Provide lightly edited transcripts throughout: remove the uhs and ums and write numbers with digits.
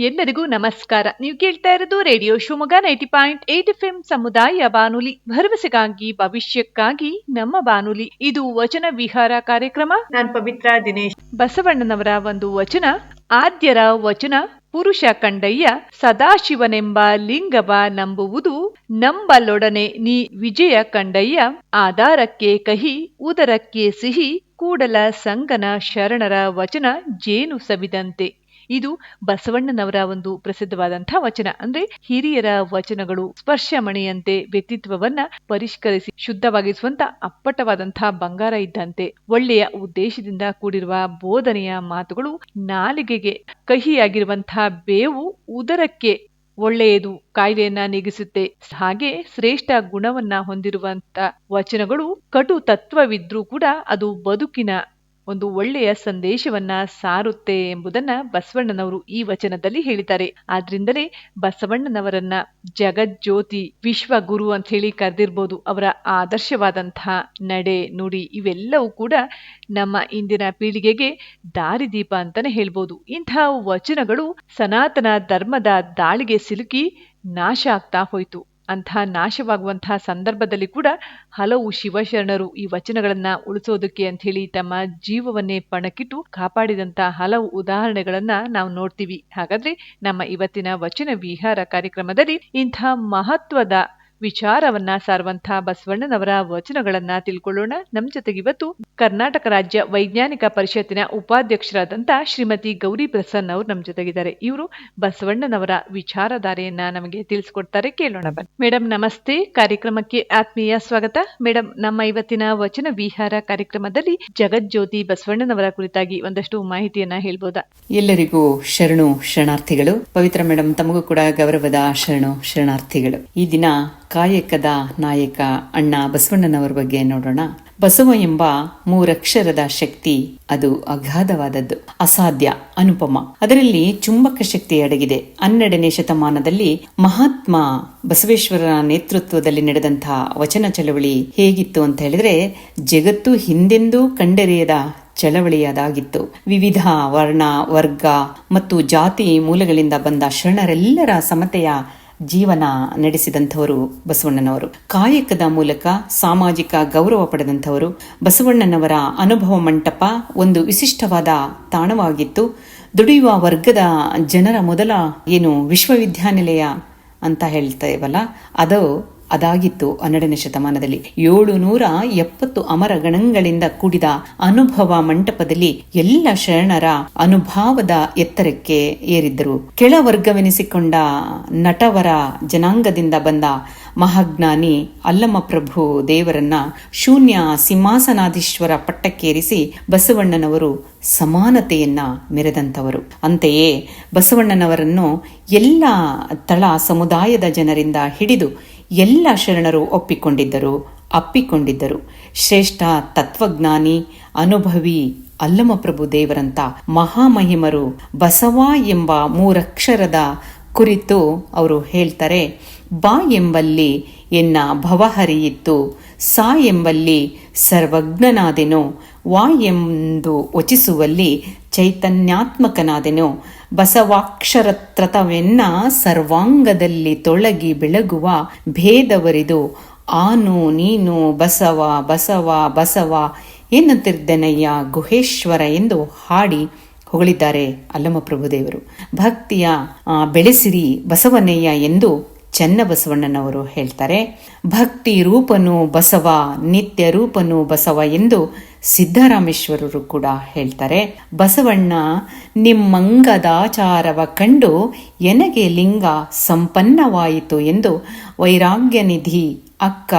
ಎಲ್ಲರಿಗೂ ನಮಸ್ಕಾರ. ನೀವು ಕೇಳ್ತಾ ಇರೋದು ರೇಡಿಯೋ ಶಿವಮೊಗ್ಗ 90.8 FM ಸಮುದಾಯ ಬಾನುಲಿ, ಭರವಸೆಗಾಗಿ ಭವಿಷ್ಯಕ್ಕಾಗಿ ನಮ್ಮ ಬಾನುಲಿ. ಇದು ವಚನ ವಿಹಾರ ಕಾರ್ಯಕ್ರಮ. ನಾನ್ ಪವಿತ್ರ ದಿನೇಶ್. ಬಸವಣ್ಣನವರ ಒಂದು ವಚನ, ಆದ್ಯರ ವಚನ. ಪುರುಷ ಕಂಡಯ್ಯ ಸದಾಶಿವನೆಂಬ ಲಿಂಗವ ನಂಬುವುದು, ನಂಬಲೊಡನೆ ನೀ ವಿಜಯ ಕಂಡಯ್ಯ. ಆಧಾರಕ್ಕೆ ಕಹಿ ಉದರಕ್ಕೆ ಸಿಹಿ, ಕೂಡಲ ಸಂಗನ ಶರಣರ ವಚನ ಜೇನು ಸವಿದಂತೆ. ಇದು ಬಸವಣ್ಣನವರ ಒಂದು ಪ್ರಸಿದ್ಧವಾದಂತಹ ವಚನ. ಅಂದ್ರೆ ಹಿರಿಯರ ವಚನಗಳು ಸ್ಪರ್ಶಮಣಿಯಂತೆ ವ್ಯಕ್ತಿತ್ವವನ್ನ ಪರಿಷ್ಕರಿಸಿ ಶುದ್ಧವಾಗಿಸುವಂತ ಅಪ್ಪಟವಾದಂತಹ ಬಂಗಾರ ಇದ್ದಂತೆ. ಒಳ್ಳೆಯ ಉದ್ದೇಶದಿಂದ ಕೂಡಿರುವ ಬೋಧನೆಯ ಮಾತುಗಳು ನಾಲಿಗೆಗೆ ಕಹಿಯಾಗಿರುವಂತಹ ಬೇವು ಉದರಕ್ಕೆ ಒಳ್ಳೆಯದು, ಕಾಯಿಲೆಯನ್ನ ನೀಗಿಸುತ್ತೆ. ಹಾಗೆ ಶ್ರೇಷ್ಠ ಗುಣವನ್ನ ಹೊಂದಿರುವಂತ ವಚನಗಳು ಕಟು ತತ್ವವಿದ್ರೂ ಕೂಡ ಅದು ಬದುಕಿನ ಒಂದು ಒಳ್ಳೆಯ ಸಂದೇಶವನ್ನ ಸಾರುತ್ತೆ ಎಂಬುದನ್ನ ಬಸವಣ್ಣನವರು ಈ ವಚನದಲ್ಲಿ ಹೇಳಿದ್ದಾರೆ. ಆದ್ರಿಂದಲೇ ಬಸವಣ್ಣನವರನ್ನ ಜಗಜ್ಯೋತಿ, ವಿಶ್ವಗುರು ಅಂತ ಹೇಳಿ ಕರೆದಿರ್ಬೋದು. ಅವರ ಆದರ್ಶವಾದಂತಹ ನಡೆ ನುಡಿ ಇವೆಲ್ಲವೂ ಕೂಡ ನಮ್ಮ ಇಂದಿನ ಪೀಳಿಗೆಗೆ ದಾರಿದೀಪ ಅಂತಾನೆ ಹೇಳ್ಬೋದು. ಇಂತಹ ವಚನಗಳು ಸನಾತನ ಧರ್ಮದ ದಾಳಿಗೆ ಸಿಲುಕಿ ನಾಶ ಆಗ್ತಾ ಹೋಯ್ತು. ಅಂತಹ ನಾಶವಾಗುವಂತಹ ಸಂದರ್ಭದಲ್ಲಿ ಕೂಡ ಹಲವು ಶಿವಶರಣರು ಈ ವಚನಗಳನ್ನ ಉಳಿಸೋದಕ್ಕೆ ಅಂತ ಹೇಳಿ ತಮ್ಮ ಜೀವವನ್ನೇ ಪಣಕ್ಕಿಟ್ಟು ಕಾಪಾಡಿದಂತಹ ಹಲವು ಉದಾಹರಣೆಗಳನ್ನ ನಾವು ನೋಡ್ತೀವಿ. ಹಾಗಾದ್ರೆ ನಮ್ಮ ಇವತ್ತಿನ ವಚನ ವಿಹಾರ ಕಾರ್ಯಕ್ರಮದಲ್ಲಿ ಇಂಥ ಮಹತ್ವದ ವಿಚಾರವನ್ನ ಸಾರುವಂತಹ ಬಸವಣ್ಣನವರ ವಚನಗಳನ್ನ ತಿಳ್ಕೊಳ್ಳೋಣ. ನಮ್ ಜೊತೆಗೆ ಇವತ್ತು ಕರ್ನಾಟಕ ರಾಜ್ಯ ವೈಜ್ಞಾನಿಕ ಪರಿಷತ್ತಿನ ಉಪಾಧ್ಯಕ್ಷರಾದಂತಹ ಶ್ರೀಮತಿ ಗೌರಿ ಪ್ರಸನ್ನ ಅವರು ನಮ್ ಜೊತೆಗಿದ್ದಾರೆ. ಇವರು ಬಸವಣ್ಣನವರ ವಿಚಾರಧಾರೆಯನ್ನ ನಮಗೆ ತಿಳಿಸ್ಕೊಡ್ತಾರೆ. ಕೇಳೋಣ ಬನ್ನಿ. ಮೇಡಮ್ ನಮಸ್ತೆ, ಕಾರ್ಯಕ್ರಮಕ್ಕೆ ಆತ್ಮೀಯ ಸ್ವಾಗತ. ಮೇಡಮ್, ನಮ್ಮ ಇವತ್ತಿನ ವಚನ ವಿಹಾರ ಕಾರ್ಯಕ್ರಮದಲ್ಲಿ ಜಗಜ್ಯೋತಿ ಬಸವಣ್ಣನವರ ಕುರಿತಾಗಿ ಒಂದಷ್ಟು ಮಾಹಿತಿಯನ್ನ ಹೇಳ್ಬೋದಾ? ಎಲ್ಲರಿಗೂ ಶರಣು ಶರಣಾರ್ಥಿಗಳು. ಪವಿತ್ರ ಮೇಡಮ್, ತಮಗೂ ಕೂಡ ಗೌರವದ ಶರಣು ಶರಣಾರ್ಥಿಗಳು. ಈ ದಿನ ಕಾಯಕದ ನಾಯಕ ಅಣ್ಣ ಬಸವಣ್ಣನವರ ಬಗ್ಗೆ ನೋಡೋಣ. ಬಸವ ಎಂಬ ಮೂರಕ್ಷರದ ಶಕ್ತಿ ಅದು ಅಗಾಧವಾದದ್ದು, ಅಸಾಧ್ಯ, ಅನುಪಮ. ಅದರಲ್ಲಿ ಚುಂಬಕ ಶಕ್ತಿ ಅಡಗಿದೆ. 12ನೇ ಶತಮಾನದಲ್ಲಿ ಮಹಾತ್ಮ ಬಸವೇಶ್ವರರ ನೇತೃತ್ವದಲ್ಲಿ ನಡೆದಂತಹ ವಚನ ಚಳವಳಿ ಹೇಗಿತ್ತು ಅಂತ ಹೇಳಿದ್ರೆ, ಜಗತ್ತು ಹಿಂದೆಂದೂ ಕಂಡರಿಯದ ಚಳವಳಿಯದಾಗಿತ್ತು. ವಿವಿಧ ವರ್ಣ, ವರ್ಗ ಮತ್ತು ಜಾತಿ ಮೂಲಗಳಿಂದ ಬಂದ ಶರಣರೆಲ್ಲರ ಸಮತೆಯ ಜೀವನ ನಡೆಸಿದಂಥವರು ಬಸವಣ್ಣನವರು. ಕಾಯಕದ ಮೂಲಕ ಸಾಮಾಜಿಕ ಗೌರವ ಪಡೆದಂಥವರು. ಬಸವಣ್ಣನವರ ಅನುಭವ ಮಂಟಪ ಒಂದು ವಿಶಿಷ್ಟವಾದ ತಾಣವಾಗಿತ್ತು. ದುಡಿಯುವ ವರ್ಗದ ಜನರ ಮೊದಲ ವಿಶ್ವವಿದ್ಯಾನಿಲಯ ಅಂತ ಹೇಳ್ತೇವಲ್ಲ, ಅದಾಗಿತ್ತು 12ನೇ ಶತಮಾನದಲ್ಲಿ. 770 ಅಮರ ಗಣಗಳಿಂದ ಕೂಡಿದ ಅನುಭವ ಮಂಟಪದಲ್ಲಿ ಎಲ್ಲ ಶರಣರ ಅನುಭವದ ಎತ್ತರಕ್ಕೆ ಏರಿದ್ದರು. ಕೆಳವರ್ಗವೆನಿಸಿಕೊಂಡ ನಟವರ ಜನಾಂಗದಿಂದ ಬಂದ ಮಹಾಜ್ಞಾನಿ ಅಲ್ಲಮಪ್ರಭು ದೇವರನ್ನ ಶೂನ್ಯ ಸಿಂಹಾಸನಾಧೀಶ್ವರ ಪಟ್ಟಕ್ಕೇರಿಸಿ ಬಸವಣ್ಣನವರು ಸಮಾನತೆಯನ್ನ ಮೆರೆದಂಥವರು. ಅಂತೆಯೇ ಬಸವಣ್ಣನವರನ್ನು ಎಲ್ಲ ತಳ ಸಮುದಾಯದ ಜನರಿಂದ ಹಿಡಿದು ಎಲ್ಲ ಶರಣರು ಅಪ್ಪಿಕೊಂಡಿದ್ದರು. ಶ್ರೇಷ್ಠ ತತ್ವಜ್ಞಾನಿ, ಅನುಭವಿ ಅಲ್ಲಮಪ್ರಭು ದೇವರಂತ ಮಹಾಮಹಿಮರು ಬಸವ ಎಂಬ ಮೂರಕ್ಷರದ ಕುರಿತು ಅವರು ಹೇಳ್ತಾರೆ. ಬಾ ಎಂಬಲ್ಲಿ ಎನ್ನ ಭವಹರಿಯಿತ್ತು, ಸಾ ಎಂಬಲ್ಲಿ ಸರ್ವಜ್ಞನಾದೆನೋ, ವಾ ಎಂದು ವಚಿಸುವಲ್ಲಿ ಚೈತನ್ಯಾತ್ಮಕನಾದೆನೋ, ಬಸವಾಕ್ಷರತ್ರತವೆನ್ನ ಸರ್ವಾಂಗದಲ್ಲಿ ತೊಳಗಿ ಬೆಳಗುವ ಭೇದವರಿದು, ಆನು ನೀನು ಬಸವ ಬಸವ ಬಸವ ಎನ್ನುತ್ತಿರ್ದೆನಯ್ಯ ಗುಹೇಶ್ವರ ಎಂದು ಹಾಡಿ ಹೊಗಳಿದ್ದಾರೆ ಅಲ್ಲಮಪ್ರಭುದೇವರು. ಭಕ್ತಿಯ ಬೆಳೆಸಿರಿ ಬಸವನಯ್ಯ ಎಂದು ಚನ್ನಬಸವಣ್ಣನವರು ಹೇಳ್ತಾರೆ. ಭಕ್ತಿ ರೂಪನು ಬಸವ, ನಿತ್ಯ ರೂಪನು ಬಸವ ಎಂದು ಸಿದ್ದರಾಮೇಶ್ವರರು ಕೂಡ ಹೇಳ್ತಾರೆ. ಬಸವಣ್ಣ ನಿಮ್ಮಂಗದಾಚಾರವ ಕಂಡು ಎನಗೆ ಲಿಂಗ ಸಂಪನ್ನವಾಯಿತು ಎಂದು ವೈರಾಗ್ಯ ನಿಧಿ ಅಕ್ಕ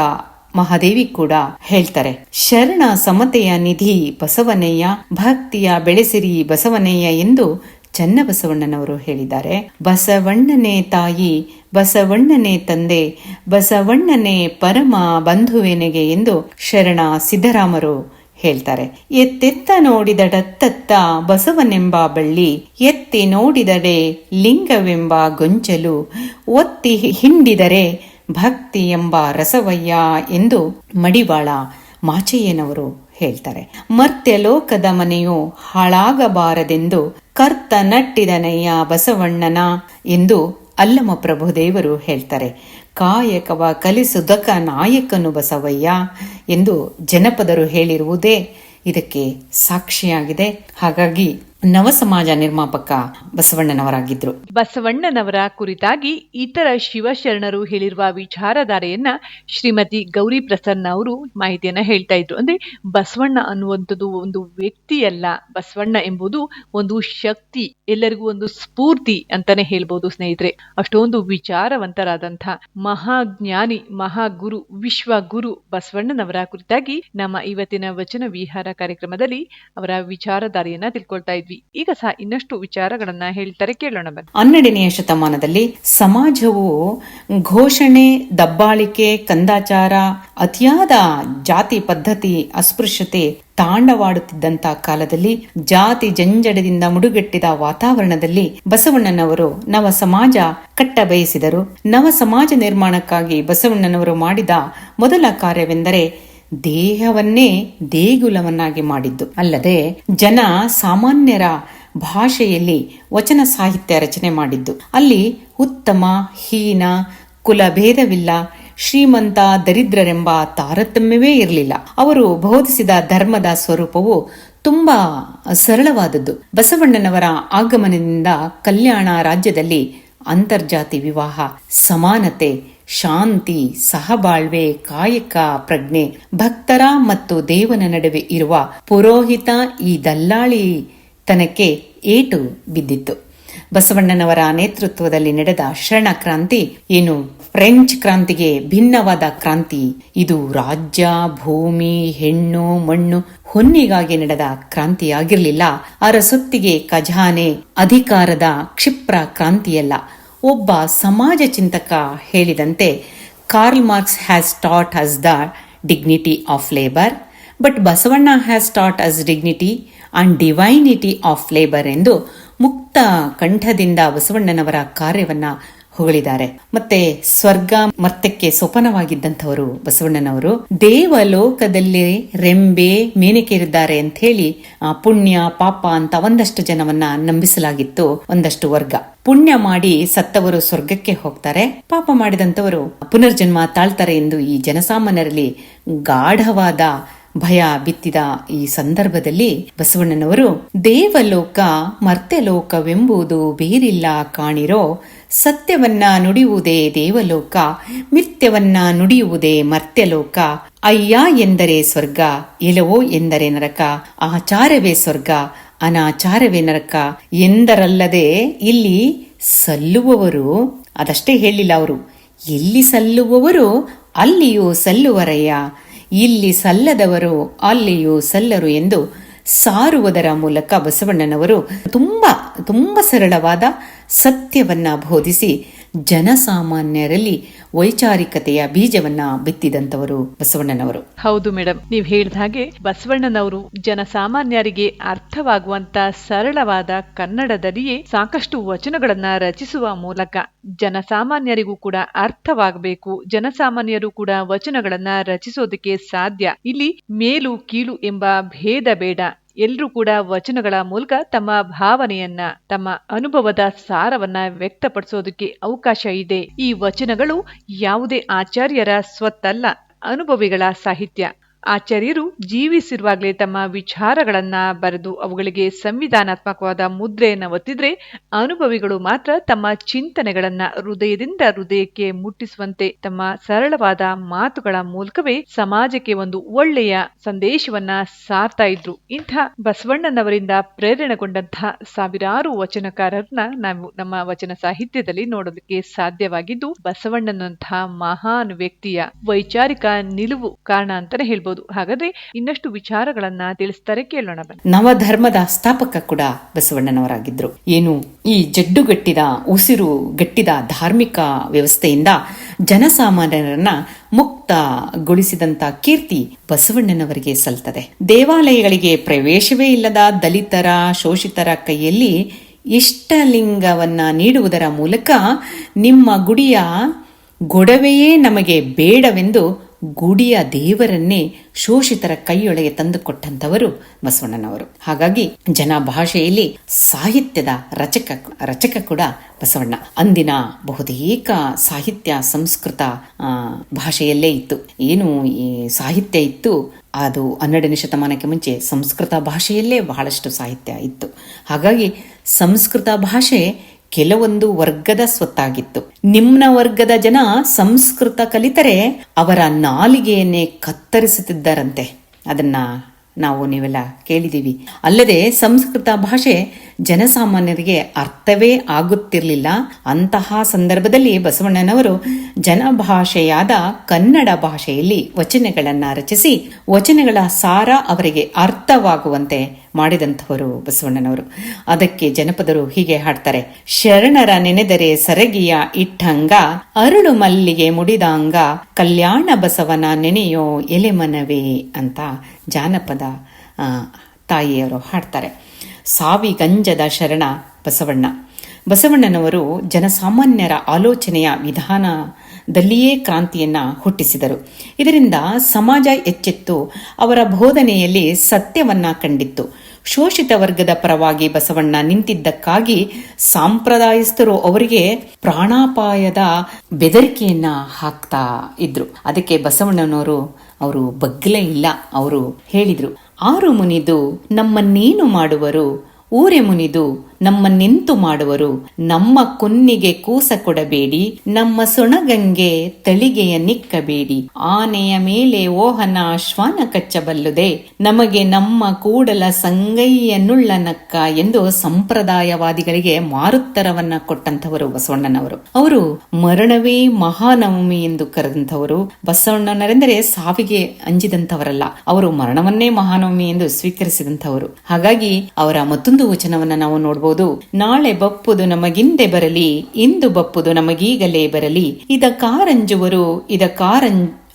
ಮಹಾದೇವಿ ಕೂಡ ಹೇಳ್ತಾರೆ. ಶರಣ ಸಮತೆಯ ನಿಧಿ ಬಸವನಯ್ಯ, ಭಕ್ತಿಯ ಬೆಳೆಸಿರಿ ಬಸವನಯ್ಯ ಎಂದು ಚನ್ನಬಸವಣ್ಣನವರು ಹೇಳಿದ್ದಾರೆ. ಬಸವಣ್ಣನೇ ತಾಯಿ, ಬಸವಣ್ಣನೇ ತಂದೆ, ಬಸವಣ್ಣನೇ ಪರಮ ಬಂಧುವೆನೆಗೆ ಎಂದು ಶರಣ ಸಿದ್ದರಾಮರು ಹೇಳ್ತಾರೆ. ಎತ್ತೆತ್ತ ನೋಡಿದಡತ್ತತ್ತ ಬಸವನೆಂಬ ಬಳ್ಳಿ, ಎತ್ತಿ ನೋಡಿದಡೆ ಲಿಂಗವೆಂಬ ಗೊಂಚಲು, ಒತ್ತಿ ಹಿಂಡಿದರೆ ಭಕ್ತಿ ಎಂಬ ರಸವಯ್ಯ ಎಂದು ಮಡಿವಾಳ ಮಾಚಯ್ಯನವರು ಹೇಳ್ತಾರೆ. ಮರ್ತ್ಯ ಲೋಕದ ಮನೆಯು ಹಾಳಾಗಬಾರದೆಂದು ಕರ್ತ ನಟ್ಟಿದನಯ್ಯ ಬಸವಣ್ಣನ ಎಂದು ಅಲ್ಲಮ ಪ್ರಭುದೇವರು ಹೇಳ್ತಾರೆ. ಕಾಯಕವ ಕಲಿಸುದಕ ನಾಯಕನು ಬಸವಯ್ಯ ಎಂದು ಜನಪದರು ಹೇಳಿರುವುದೇ ಇದಕ್ಕೆ ಸಾಕ್ಷಿಯಾಗಿದೆ. ಹಾಗಾಗಿ ನವ ಸಮಾಜ ನಿರ್ಮಾಪಕ ಬಸವಣ್ಣನವರಾಗಿದ್ರು. ಬಸವಣ್ಣನವರ ಕುರಿತಾಗಿ ಇತರ ಶಿವಶರಣರು ಹೇಳಿರುವ ವಿಚಾರಧಾರೆಯನ್ನ ಶ್ರೀಮತಿ ಗೌರಿ ಪ್ರಸನ್ನ ಅವರು ಮಾಹಿತಿಯನ್ನ ಹೇಳ್ತಾ ಇದ್ರು. ಅಂದ್ರೆ ಬಸವಣ್ಣ ಅನ್ನುವಂಥದ್ದು ಒಂದು ವ್ಯಕ್ತಿ ಅಲ್ಲ, ಬಸವಣ್ಣ ಎಂಬುದು ಒಂದು ಶಕ್ತಿ, ಎಲ್ಲರಿಗೂ ಒಂದು ಸ್ಫೂರ್ತಿ ಅಂತಾನೆ ಹೇಳ್ಬೋದು ಸ್ನೇಹಿತರೆ. ಅಷ್ಟೊಂದು ವಿಚಾರವಂತರಾದಂಥ ಮಹಾಜ್ಞಾನಿ, ಮಹಾಗುರು, ವಿಶ್ವಗುರು ಬಸವಣ್ಣನವರ ಕುರಿತಾಗಿ ನಮ್ಮ ಇವತ್ತಿನ ವಚನ ವಿಹಾರ ಕಾರ್ಯಕ್ರಮದಲ್ಲಿ ಅವರ ವಿಚಾರಧಾರೆಯನ್ನ ತಿಳ್ಕೊಳ್ತಾ ಇದ್ವಿ. ಈಗ ಸಹ ಇನ್ನಷ್ಟು ವಿಚಾರಗಳನ್ನ ಹೇಳ್ತಾರೆ, ಕೇಳೋಣ ಬನ್ನಿ. 12ನೇ ಶತಮಾನದಲ್ಲಿ ಸಮಾಜವು ಘೋಷಣೆ, ದಬ್ಬಾಳಿಕೆ, ಕಂದಾಚಾರ, ಅತಿಯಾದ ಜಾತಿ ಪದ್ಧತಿ, ಅಸ್ಪೃಶ್ಯತೆ ತಾಂಡವಾಡುತ್ತಿದ್ದಂತ ಕಾಲದಲ್ಲಿ, ಜಾತಿ ಜಂಜಡದಿಂದ ಮುಡುಗಟ್ಟಿದ ವಾತಾವರಣದಲ್ಲಿ ಬಸವಣ್ಣನವರು ನವ ಸಮಾಜ ಕಟ್ಟ ಬಯಸಿದರು. ನವ ಸಮಾಜ ನಿರ್ಮಾಣಕ್ಕಾಗಿ ಬಸವಣ್ಣನವರು ಮಾಡಿದ ಮೊದಲ ಕಾರ್ಯವೆಂದರೆ ದೇಹವನ್ನೇ ದೇಗುಲವನ್ನಾಗಿ ಮಾಡಿದ್ದು. ಅಲ್ಲದೆ ಜನ ಸಾಮಾನ್ಯರ ಭಾಷೆಯಲ್ಲಿ ವಚನ ಸಾಹಿತ್ಯ ರಚನೆ ಮಾಡಿದ್ದು. ಅಲ್ಲಿ ಉತ್ತಮ, ಹೀನ, ಕುಲಭೇದವಿಲ್ಲ, ಶ್ರೀಮಂತ, ದರಿದ್ರರೆಂಬ ತಾರತಮ್ಯವೇ ಇರಲಿಲ್ಲ. ಅವರು ಬೋಧಿಸಿದ ಧರ್ಮದ ಸ್ವರೂಪವು ತುಂಬಾ ಸರಳವಾದದ್ದು. ಬಸವಣ್ಣನವರ ಆಗಮನದಿಂದ ಕಲ್ಯಾಣ ರಾಜ್ಯದಲ್ಲಿ ಅಂತರ್ಜಾತಿ ವಿವಾಹ, ಸಮಾನತೆ, ಶಾಂತಿ, ಸಹಬಾಳ್ವೆ, ಕಾಯಕ ಪ್ರಜ್ಞೆ, ಭಕ್ತರ ಮತ್ತು ದೇವನ ನಡುವೆ ಇರುವ ಪುರೋಹಿತ ಈ ದಲ್ಲಾಳಿತನಕ್ಕೆ ಏಟು ಬಿದ್ದಿತ್ತು. ಬಸವಣ್ಣನವರ ನೇತೃತ್ವದಲ್ಲಿ ನಡೆದ ಶರಣ ಕ್ರಾಂತಿ ಏನು ಫ್ರೆಂಚ್ ಕ್ರಾಂತಿಗೆ ಭಿನ್ನವಾದ ಕ್ರಾಂತಿ. ಇದು ರಾಜ್ಯ, ಭೂಮಿ, ಹೆಣ್ಣು, ಮಣ್ಣು, ಹೊನ್ನಿಗಾಗಿ ನಡೆದ ಕ್ರಾಂತಿಯಾಗಿರಲಿಲ್ಲ. ಅರಸೊತ್ತಿಗೆ ಖಜಾನೆ, ಅಧಿಕಾರದ ಕ್ಷಿಪ್ರ ಕ್ರಾಂತಿಯಲ್ಲ. ಒಬ್ಬ ಸಮಾಜ ಚಿಂತಕ ಹೇಳಿದಂತೆ, Karl Marx has taught us the dignity of labour, but Basavanna has taught us dignity and divinity of labour ಎಂದು ಮುಕ್ತ ಕಂಠದಿಂದ ಬಸವಣ್ಣನವರ ಕಾರ್ಯವನ್ನ ಹೊಗಳಿದ್ದಾರೆ. ಮತ್ತೆ ಸ್ವರ್ಗ ಮರ್ತಕ್ಕೆ ಸೋಪನವಾಗಿದ್ದಂಥವರು ಬಸವಣ್ಣನವರು. ದೇವಲೋಕದಲ್ಲಿ ರೆಂಬೆ ಮೇನಕೆರಿದ್ದಾರೆ ಅಂತ ಹೇಳಿ ಪುಣ್ಯ ಪಾಪ ಅಂತ ಒಂದಷ್ಟು ಜನವನ್ನ ನಂಬಿಸಲಾಗಿತ್ತು. ಒಂದಷ್ಟು ವರ್ಗ ಪುಣ್ಯ ಮಾಡಿ ಸತ್ತವರು ಸ್ವರ್ಗಕ್ಕೆ ಹೋಗ್ತಾರೆ, ಪಾಪ ಮಾಡಿದಂಥವರು ಪುನರ್ಜನ್ಮ ತಾಳ್ತಾರೆ ಎಂದು ಈ ಜನಸಾಮಾನ್ಯರಲ್ಲಿ ಗಾಢವಾದ ಭಯ ಬಿತ್ತಿದ ಈ ಸಂದರ್ಭದಲ್ಲಿ ಬಸವಣ್ಣನವರು ದೇವಲೋಕ ಮರ್ತ್ಯಲೋಕವೆಂಬುದು ಬೇರಿಲ್ಲ ಕಾಣಿರೋ, ಸತ್ಯವನ್ನ ನುಡಿಯುವುದೇ ದೇವಲೋಕ, ಮಿಥ್ಯವನ್ನ ನುಡಿಯುವುದೇ ಮರ್ತ್ಯಲೋಕ, ಅಯ್ಯ ಎಂದರೆ ಸ್ವರ್ಗ, ಎಲವೋ ಎಂದರೆ ನರಕ, ಆಚಾರವೇ ಸ್ವರ್ಗ, ಅನಾಚಾರವೇ ನರಕ ಎಂದರಲ್ಲದೆ ಇಲ್ಲಿ ಸಲ್ಲುವವರು, ಅದಷ್ಟೇ ಹೇಳಿಲ್ಲ ಅವರು, ಎಲ್ಲಿ ಸಲ್ಲುವವರು ಅಲ್ಲಿಯೂ ಸಲ್ಲುವರಯ್ಯ, ಇಲ್ಲಿ ಸಲ್ಲದವರು ಅಲ್ಲಿಯೂ ಸಲ್ಲರು ಎಂದು ಸಾರುವುದರ ಮೂಲಕ ಬಸವಣ್ಣನವರು ತುಂಬಾ ಸರಳವಾದ ಸತ್ಯವನ್ನ ಬೋಧಿಸಿ ಜನಸಾಮಾನ್ಯರಲ್ಲಿ ವೈಚಾರಿಕತೆಯ ಬೀಜವನ್ನ ಬಿತ್ತಿದಂತವರು ಬಸವಣ್ಣನವರು. ಹೌದು ಮೇಡಮ್, ನೀವ್ ಹೇಳಿದ ಹಾಗೆ ಬಸವಣ್ಣನವರು ಜನಸಾಮಾನ್ಯರಿಗೆ ಅರ್ಥವಾಗುವಂತ ಸರಳವಾದ ಕನ್ನಡದಲ್ಲಿಯೇ ಸಾಕಷ್ಟು ವಚನಗಳನ್ನ ರಚಿಸುವ ಮೂಲಕ ಜನಸಾಮಾನ್ಯರಿಗೂ ಕೂಡ ಅರ್ಥವಾಗಬೇಕು, ಜನಸಾಮಾನ್ಯರು ಕೂಡ ವಚನಗಳನ್ನ ರಚಿಸೋದಕ್ಕೆ ಸಾಧ್ಯ. ಇಲ್ಲಿ ಮೇಲು ಕೀಳು ಎಂಬ ಭೇದ ಬೇಡ. ಎಲ್ರೂ ಕೂಡ ವಚನಗಳ ಮೂಲಕ ತಮ್ಮ ಭಾವನೆಯನ್ನ, ತಮ್ಮ ಅನುಭವದ ಸಾರವನ್ನ ವ್ಯಕ್ತಪಡಿಸೋದಕ್ಕೆ ಅವಕಾಶ ಇದೆ. ಈ ವಚನಗಳು ಯಾವುದೇ ಆಚಾರ್ಯರ ಸ್ವತ್ತಲ್ಲ, ಅನುಭವಿಗಳ ಸಾಹಿತ್ಯ. ಆಚಾರ್ಯರು ಜೀವಿಸಿರುವಾಗಲೇ ತಮ್ಮ ವಿಚಾರಗಳನ್ನ ಬರೆದು ಅವುಗಳಿಗೆ ಸಂವಿಧಾನಾತ್ಮಕವಾದ ಮುದ್ರೆಯನ್ನು ಒತ್ತಿದ್ರೆ, ಅನುಭವಿಗಳು ಮಾತ್ರ ತಮ್ಮ ಚಿಂತನೆಗಳನ್ನ ಹೃದಯದಿಂದ ಹೃದಯಕ್ಕೆ ಮುಟ್ಟಿಸುವಂತೆ ತಮ್ಮ ಸರಳವಾದ ಮಾತುಗಳ ಮೂಲಕವೇ ಸಮಾಜಕ್ಕೆ ಒಂದು ಒಳ್ಳೆಯ ಸಂದೇಶವನ್ನ ಸಾರ್ತಾ ಇದ್ರು. ಇಂಥ ಬಸವಣ್ಣನವರಿಂದ ಪ್ರೇರಣೆಗೊಂಡಂತಹ ಸಾವಿರಾರು ವಚನಕಾರರನ್ನ ನಾವು ನಮ್ಮ ವಚನ ಸಾಹಿತ್ಯದಲ್ಲಿ ನೋಡೋದಕ್ಕೆ ಸಾಧ್ಯವಾಗಿದ್ದು, ಬಸವಣ್ಣನಂತಹ ಮಹಾನ್ ವ್ಯಕ್ತಿಯ ವೈಚಾರಿಕ ನಿಲುವು ಕಾರಣ ಅಂತಾನೆ ಹೇಳ್ಬೋದು. ಹಾಗಾದ್ರೆ ಇನ್ನಷ್ಟು ವಿಚಾರಗಳನ್ನ ತಿಳಿಸ್ತಾರೆ, ಕೇಳೋಣ ಬನ್ನಿ. ನವಧರ್ಮದ ಸ್ಥಾಪಕ ಕೂಡ ಬಸವಣ್ಣನವರಾಗಿದ್ರು. ಏನು ಈ ಜಡ್ಡುಗಟ್ಟಿದ ಉಸಿರು ಗಟ್ಟಿದ ಧಾರ್ಮಿಕ ವ್ಯವಸ್ಥೆಯಿಂದ ಜನಸಾಮಾನ್ಯರನ್ನ ಮುಕ್ತಗೊಳಿಸಿದಂತ ಕೀರ್ತಿ ಬಸವಣ್ಣನವರಿಗೆ ಸಲ್ತದೆ. ದೇವಾಲಯಗಳಿಗೆ ಪ್ರವೇಶವೇ ಇಲ್ಲದ ದಲಿತರ, ಶೋಷಿತರ ಕೈಯಲ್ಲಿ ಇಷ್ಟಲಿಂಗವನ್ನ ನೀಡುವುದರ ಮೂಲಕ ನಿಮ್ಮ ಗುಡಿಯ ಗೊಡವೆಯೇ ನಮಗೆ ಬೇಡವೆಂದು ಗುಡಿಯ ದೇವರನ್ನೇ ಶೋಷಿತರ ಕೈಯೊಳಗೆ ತಂದುಕೊಟ್ಟಂತವರು ಬಸವಣ್ಣನವರು. ಹಾಗಾಗಿ ಜನ ಭಾಷೆಯಲ್ಲಿ ಸಾಹಿತ್ಯದ ರಚಕ ಕೂಡ ಬಸವಣ್ಣ. ಅಂದಿನ ಬಹುತೇಕ ಸಾಹಿತ್ಯ ಸಂಸ್ಕೃತ ಭಾಷೆಯಲ್ಲೇ ಇತ್ತು. ಏನು ಈ ಸಾಹಿತ್ಯ ಇತ್ತು ಅದು 12ನೇ ಶತಮಾನಕ್ಕೆ ಮುಂಚೆ ಸಂಸ್ಕೃತ ಭಾಷೆಯಲ್ಲೇ ಬಹಳಷ್ಟು ಸಾಹಿತ್ಯ ಇತ್ತು. ಹಾಗಾಗಿ ಸಂಸ್ಕೃತ ಭಾಷೆ ಕೆಲವೊಂದು ವರ್ಗದ ಸ್ವತ್ತಾಗಿತ್ತು. ನಿಮ್ನ ವರ್ಗದ ಜನ ಸಂಸ್ಕೃತ ಕಲಿತರೆ ಅವರ ನಾಲಿಗೆಯನ್ನೇ ಕತ್ತರಿಸುತ್ತಿದ್ದರಂತೆ. ಅದನ್ನ ನೀವೆಲ್ಲ ಕೇಳಿದೀವಿ. ಅಲ್ಲದೆ ಸಂಸ್ಕೃತ ಭಾಷೆ ಜನಸಾಮಾನ್ಯರಿಗೆ ಅರ್ಥವೇ ಆಗುತ್ತಿರಲಿಲ್ಲ. ಅಂತಹ ಸಂದರ್ಭದಲ್ಲಿ ಬಸವಣ್ಣನವರು ಜನಭಾಷೆಯಾದ ಕನ್ನಡ ಭಾಷೆಯಲ್ಲಿ ವಚನಗಳನ್ನು ರಚಿಸಿ ವಚನಗಳ ಸಾರ ಅವರಿಗೆ ಅರ್ಥವಾಗುವಂತೆ ಮಾಡಿದಂಥವರು ಬಸವಣ್ಣನವರು. ಅದಕ್ಕೆ ಜನಪದರು ಹೀಗೆ ಹಾಡ್ತಾರೆ: ಶರಣರ ನೆನೆದರೆ ಸರಗಿಯ ಇಟ್ಟಂಗ, ಅರಳು ಮಲ್ಲಿಗೆ ಮುಡಿದಾಂಗ, ಕಲ್ಯಾಣ ಬಸವನ ನೆನೆಯೋ ಎಲೆಮನವೇ ಅಂತ ಜಾನಪದ ತಾಯಿಯವರು ಹಾಡ್ತಾರೆ. ಸಾವಿಗಂಜದ ಶರಣ ಬಸವಣ್ಣ. ಬಸವಣ್ಣನವರು ಜನಸಾಮಾನ್ಯರ ಆಲೋಚನೆಯ ವಿಧಾನದಲ್ಲಿಯೇ ಕ್ರಾಂತಿಯನ್ನ ಹುಟ್ಟಿಸಿದರು. ಇದರಿಂದ ಸಮಾಜ ಎಚ್ಚೆತ್ತು ಅವರ ಬೋಧನೆಯಲ್ಲಿ ಸತ್ಯವನ್ನ ಕಂಡಿತ್ತು. ಶೋಷಿತ ವರ್ಗದ ಪರವಾಗಿ ಬಸವಣ್ಣ ನಿಂತಿದ್ದಕ್ಕಾಗಿ ಸಾಂಪ್ರದಾಯಸ್ಥರು ಅವರಿಗೆ ಪ್ರಾಣಾಪಾಯದ ಬೆದರಿಕೆಯನ್ನ ಹಾಕ್ತಾ ಇದ್ರು. ಅದಕ್ಕೆ ಬಸವಣ್ಣನವರು ಅವರು ಬಗ್ಗಲೇ ಇಲ್ಲ. ಅವರು ಹೇಳಿದ್ರು: ಆರು ಮುನಿದು ನಮ್ಮನ್ನೇನು ಮಾಡುವರು, ಊರೆ ಮುನಿದು ನಮ್ಮನ್ನೆಂತು ಮಾಡುವರು, ನಮ್ಮ ಕುನ್ನಿಗೆ ಕೂಸ ಕೊಡಬೇಡಿ, ನಮ್ಮ ಸೊಣಗಂಗೆ ತಳಿಗೆಯ ನಿಕ್ಕಬೇಡಿ, ಆನೆಯ ಮೇಲೆ ಓಹನ ಶ್ವಾನ ಕಚ್ಚಬಲ್ಲುದೆ, ನಮಗೆ ನಮ್ಮ ಕೂಡಲ ಸಂಗಯ್ಯನುಳ್ಳನಕ್ಕ ಎಂದು ಸಂಪ್ರದಾಯವಾದಿಗಳಿಗೆ ಮಾರುತ್ತರವನ್ನ ಕೊಟ್ಟಂತವರು ಬಸವಣ್ಣನವರು. ಅವರು ಮರಣವೇ ಮಹಾನವಮಿ ಎಂದು ಕರೆದಂಥವರು. ಬಸವಣ್ಣನರೆಂದರೆ ಸಾವಿಗೆ ಅಂಜಿದಂಥವರಲ್ಲ, ಅವರು ಮರಣವನ್ನೇ ಮಹಾನವಮಿ ಎಂದು ಸ್ವೀಕರಿಸಿದಂಥವರು. ಹಾಗಾಗಿ ಅವರ ಮತ್ತೊಂದು ವಚನವನ್ನ ನಾವು ನೋಡಬಹುದು: ನಾಳೆ ಬಪ್ಪುದು ನಮಗಿಂದೆ ಬರಲಿ, ಇಂದು ಬಪ್ಪುದು ನಮಗೀಗಲೇ ಬರಲಿ, ಇದಕ್ಕಾರಂಜುವರು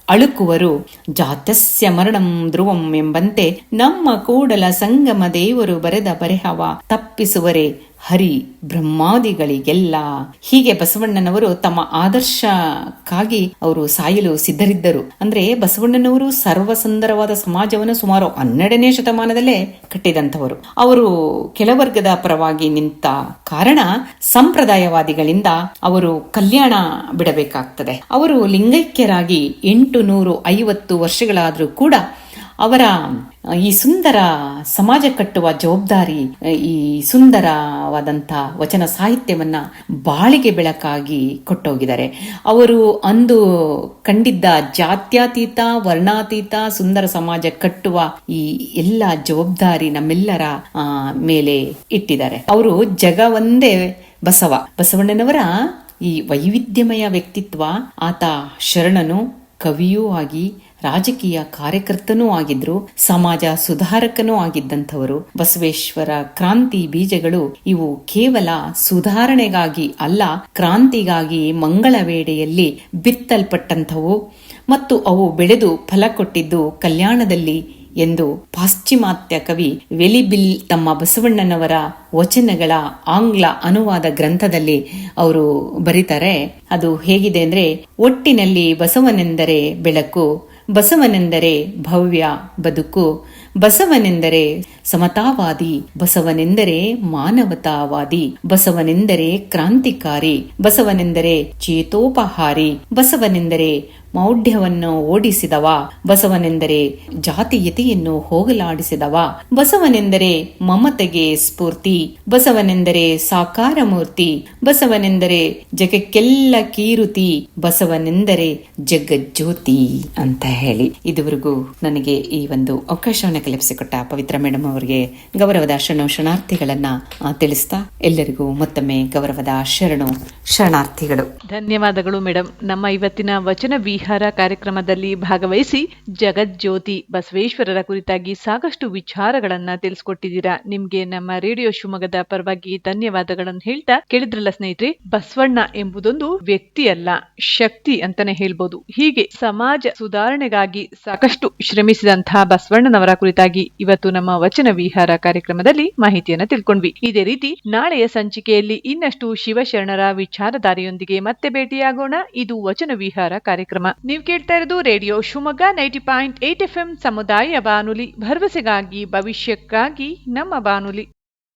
ಅಳುಕುವರು, ಜಾತಸ್ಯ ಮರಣಂ ಧ್ರುವಂ ಎಂಬಂತೆ ನಮ್ಮ ಕೂಡಲ ಸಂಗಮ ದೇವರು ಬರೆದ ಬರೆಹವ ತಪ್ಪಿಸುವರೆ ಹರಿ ಬ್ರಹ್ಮಾದಿಗಳಿಗೆಲ್ಲ. ಹೀಗೆ ಬಸವಣ್ಣನವರು ತಮ್ಮ ಆದರ್ಶಕ್ಕಾಗಿ ಅವರು ಸಾಯಲು ಸಿದ್ಧರಿದ್ದರು. ಅಂದ್ರೆ ಬಸವಣ್ಣನವರು ಸರ್ವಸುಂದರವಾದ ಸಮಾಜವನ್ನು ಸುಮಾರು 12ನೇ ಶತಮಾನದಲ್ಲೇ ಕಟ್ಟಿದಂಥವರು. ಅವರು ಕೆಳವರ್ಗದ ಪರವಾಗಿ ನಿಂತ ಕಾರಣ ಸಂಪ್ರದಾಯವಾದಿಗಳಿಂದ ಅವರು ಕಲ್ಯಾಣ ಬಿಡಬೇಕಾಗ್ತದೆ. ಅವರು ಲಿಂಗೈಕ್ಯರಾಗಿ 850 ವರ್ಷಗಳಾದರೂ ಕೂಡ ಅವರ ಈ ಸುಂದರ ಸಮಾಜ ಕಟ್ಟುವ ಜವಾಬ್ದಾರಿ, ಈ ಸುಂದರವಾದಂಥ ವಚನ ಸಾಹಿತ್ಯವನ್ನ ಬಾಳಿಗೆ ಬೆಳಕಾಗಿ ಕೊಟ್ಟೋಗಿದ್ದಾರೆ. ಅವರು ಅಂದು ಕಂಡಿದ್ದ ಜಾತ್ಯತೀತ ವರ್ಣಾತೀತ ಸುಂದರ ಸಮಾಜ ಕಟ್ಟುವ ಈ ಎಲ್ಲ ಜವಾಬ್ದಾರಿ ನಮ್ಮೆಲ್ಲರ ಮೇಲೆ ಇಟ್ಟಿದ್ದಾರೆ. ಅವರು ಜಗವೊಂದೇ ಬಸವಣ್ಣನವರ ಈ ವೈವಿಧ್ಯಮಯ ವ್ಯಕ್ತಿತ್ವ, ಆತ ಶರಣನು, ಕವಿಯೂ ಆಗಿ, ರಾಜಕೀಯ ಕಾರ್ಯಕರ್ತನೂ ಆಗಿದ್ರು, ಸಮಾಜ ಸುಧಾರಕನೂ ಆಗಿದ್ದಂಥವರು. ಬಸವೇಶ್ವರ ಕ್ರಾಂತಿ ಬೀಜಗಳು ಇವು ಕೇವಲ ಸುಧಾರಣೆಗಾಗಿ ಅಲ್ಲ, ಕ್ರಾಂತಿಗಾಗಿ ಮಂಗಳ ವೇಳೆಯಲ್ಲಿ ಬಿತ್ತಲ್ಪಟ್ಟಂಥವು ಮತ್ತು ಅವು ಬೆಳೆದು ಫಲ ಕೊಟ್ಟಿದ್ದು ಕಲ್ಯಾಣದಲ್ಲಿ ಎಂದು ಪಾಶ್ಚಿಮಾತ್ಯ ಕವಿ ವೆಲಿಬಿಲ್ ತಮ್ಮ ಬಸವಣ್ಣನವರ ವಚನಗಳ ಆಂಗ್ಲ ಅನುವಾದ ಗ್ರಂಥದಲ್ಲಿ ಅವರು ಬರೀತಾರೆ. ಅದು ಹೇಗಿದೆ ಅಂದ್ರೆ: ಒಟ್ಟಿನಲ್ಲಿ ಬಸವನೆಂದರೆ ಬೆಳಕು, ಬಸವನೆಂದರೆ ಭವ್ಯ ಬದುಕು, ಬಸವನೆಂದರೆ ಸಮತಾವಾದಿ, ಬಸವನೆಂದರೆ ಮಾನವತಾವಾದಿ, ಬಸವನೆಂದರೆ ಕ್ರಾಂತಿಕಾರಿ, ಬಸವನೆಂದರೆ ಚೇತೋಪಹಾರಿ, ಬಸವನೆಂದರೆ ಮೌಢ್ಯವನ್ನು ಓಡಿಸಿದವ, ಬಸವನೆಂದರೆ ಜಾತೀಯತೆಯನ್ನು ಹೋಗಲಾಡಿಸಿದವ, ಬಸವನೆಂದರೆ ಮಮತೆಗೆ ಸ್ಫೂರ್ತಿ, ಬಸವನೆಂದರೆ ಸಾಕಾರ ಮೂರ್ತಿ, ಬಸವನೆಂದರೆ ಜಗಕ್ಕೆಲ್ಲ ಕೀರುತಿ, ಬಸವನೆಂದರೆ ಜಗಜ್ಯೋತಿ ಅಂತ ಹೇಳಿ ಇದುವರೆಗೂ ನನಗೆ ಈ ಒಂದು ಅವಕಾಶವನ್ನು ಕಲ್ಪಿಸಿಕೊಟ್ಟ ಪವಿತ್ರ ಮೇಡಮ್ ಅವರಿಗೆ ಗೌರವದ ಶರಣಾರ್ಥಿಗಳನ್ನ ತಿಳಿಸ್ತಾ ಎಲ್ಲರಿಗೂ ಮತ್ತೊಮ್ಮೆ ಗೌರವದ ಶರಣಾರ್ಥಿಗಳು. ಧನ್ಯವಾದಗಳು ಮೇಡಮ್. ನಮ್ಮ ಇವತ್ತಿನ ವಚನ ವಿಹಾರ ಕಾರ್ಯಕ್ರಮದಲ್ಲಿ ಭಾಗವಹಿಸಿ ಜಗಜ್ಯೋತಿ ಬಸವೇಶ್ವರರ ಕುರಿತಾಗಿ ಸಾಕಷ್ಟು ವಿಚಾರಗಳನ್ನ ತಿಳಿಸ್ಕೊಟ್ಟಿದ್ದೀರಾ. ನಿಮ್ಗೆ ನಮ್ಮ ರೇಡಿಯೋ ಶಿವಮೊಗ್ಗದ ಪರವಾಗಿ ಧನ್ಯವಾದಗಳನ್ನು ಹೇಳ್ತಾ, ಕೇಳಿದ್ರಲ್ಲ ಸ್ನೇಹಿತರೆ, ಬಸವಣ್ಣ ಎಂಬುದೊಂದು ವ್ಯಕ್ತಿ ಅಲ್ಲ, ಶಕ್ತಿ ಅಂತಾನೆ ಹೇಳ್ಬೋದು. ಹೀಗೆ ಸಮಾಜ ಸುಧಾರಣೆಗಾಗಿ ಸಾಕಷ್ಟು ಶ್ರಮಿಸಿದಂತಹ ಬಸವಣ್ಣನವರ ಕುರಿತಾಗಿ ಇವತ್ತು ನಮ್ಮ ವಚನ ವಚನ ವಿಹಾರ ಕಾರ್ಯಕ್ರಮದಲ್ಲಿ ಮಾಹಿತಿಯನ್ನ ತಿಳ್ಕೊಂಡ್ವಿ. ಇದೇ ರೀತಿ ನಾಳೆಯ ಸಂಚಿಕೆಯಲ್ಲಿ ಇನ್ನಷ್ಟು ಶಿವಶರಣರ ವಿಚಾರಧಾರೆಯೊಂದಿಗೆ ಮತ್ತೆ ಭೇಟಿಯಾಗೋಣ. ಇದು ವಚನ ವಿಹಾರ ಕಾರ್ಯಕ್ರಮ. ನೀವು ಕೇಳ್ತಾ ಇರೋದು ರೇಡಿಯೋ ಶಿವಮೊಗ್ಗ 90.8 FM ಸಮುದಾಯ ಬಾನುಲಿ, ಭರವಸೆಗಾಗಿ ಭವಿಷ್ಯಕ್ಕಾಗಿ ನಮ್ಮ ಬಾನುಲಿ.